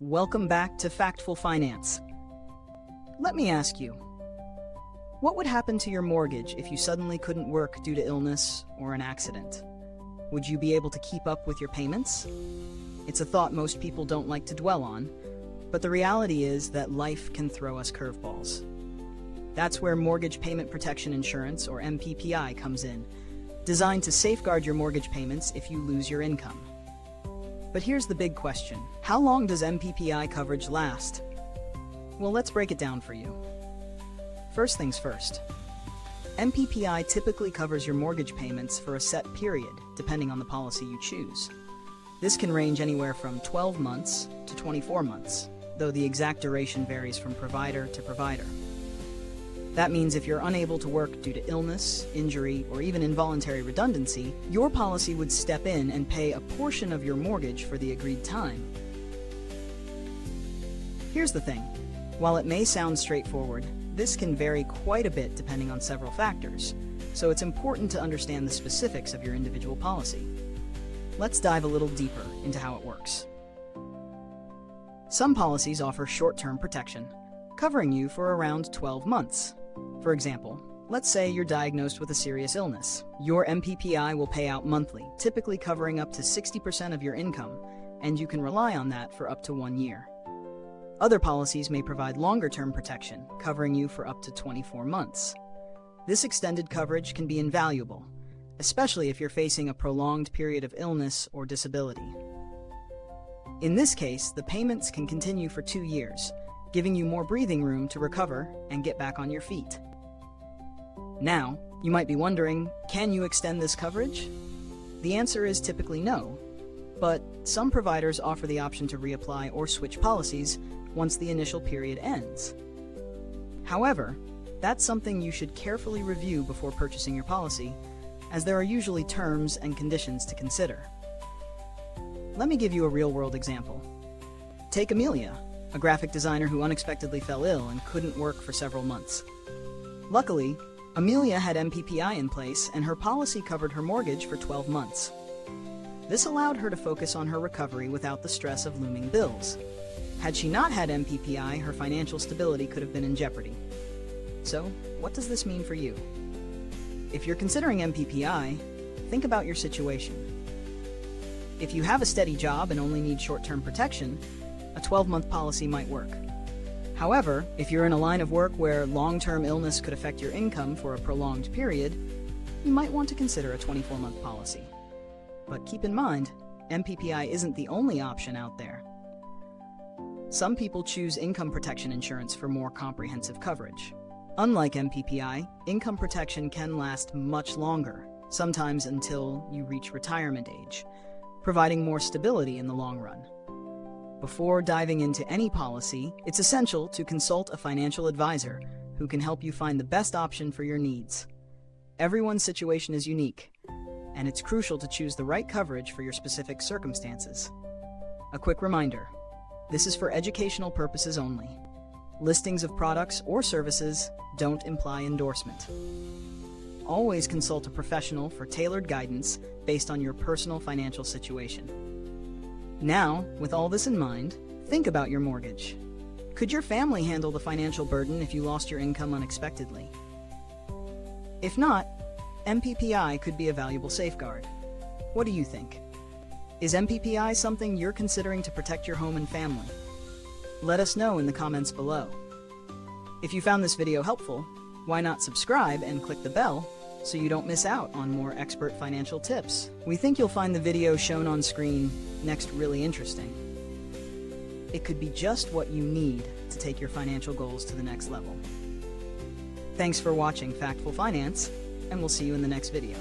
Welcome back to Factful Finance. Let me ask you, what would happen to your mortgage if you suddenly couldn't work due to illness or an accident? Would you be able to keep up with your payments? It's a thought most people don't like to dwell on, but the reality is that life can throw us curveballs. That's where Mortgage Payment Protection Insurance, or MPPI, comes in, designed to safeguard your mortgage payments if you lose your income. But here's the big question. How long does MPPI coverage last? Well, let's break it down for you. First things first. MPPI typically covers your mortgage payments for a set period, depending on the policy you choose. This can range anywhere from 12 months to 24 months, though the exact duration varies from provider to provider. That means if you're unable to work due to illness, injury, or even involuntary redundancy, your policy would step in and pay a portion of your mortgage for the agreed time. Here's the thing. While it may sound straightforward, this can vary quite a bit depending on several factors, so it's important to understand the specifics of your individual policy. Let's dive a little deeper into how it works. Some policies offer short-term protection, covering you for around 12 months. For example, let's say you're diagnosed with a serious illness. Your MPPI will pay out monthly, typically covering up to 60% of your income, and you can rely on that for up to 1 year. Other policies may provide longer-term protection, covering you for up to 24 months. This extended coverage can be invaluable, especially if you're facing a prolonged period of illness or disability. In this case, the payments can continue for 2 years, giving you more breathing room to recover and get back on your feet. Now, you might be wondering, can you extend this coverage? The answer is typically no, but some providers offer the option to reapply or switch policies once the initial period ends. However, that's something you should carefully review before purchasing your policy, as there are usually terms and conditions to consider. Let me give you a real-world example. Take Amelia, a graphic designer who unexpectedly fell ill and couldn't work for several months. Luckily, Amelia had MPPI in place and her policy covered her mortgage for 12 months. This allowed her to focus on her recovery without the stress of looming bills. Had she not had MPPI, her financial stability could have been in jeopardy. So, what does this mean for you? If you're considering MPPI, think about your situation. If you have a steady job and only need short-term protection, a 12-month policy might work. However, if you're in a line of work where long-term illness could affect your income for a prolonged period, you might want to consider a 24-month policy. But keep in mind, MPPI isn't the only option out there. Some people choose income protection insurance for more comprehensive coverage. Unlike MPPI, income protection can last much longer, sometimes until you reach retirement age, providing more stability in the long run. Before diving into any policy, it's essential to consult a financial advisor who can help you find the best option for your needs. Everyone's situation is unique, and it's crucial to choose the right coverage for your specific circumstances. A quick reminder, this is for educational purposes only. Listings of products or services don't imply endorsement. Always consult a professional for tailored guidance based on your personal financial situation. Now, with all this in mind, think about your mortgage. Could your family handle the financial burden if you lost your income unexpectedly? If not, MPPI could be a valuable safeguard. What do you think? Is MPPI something you're considering to protect your home and family? Let us know in the comments below. If you found this video helpful, why not subscribe and click the bell so you don't miss out on more expert financial tips. We think you'll find the video shown on screen next really interesting. It could be just what you need to take your financial goals to the next level. Thanks for watching Factful Finance, and we'll see you in the next video.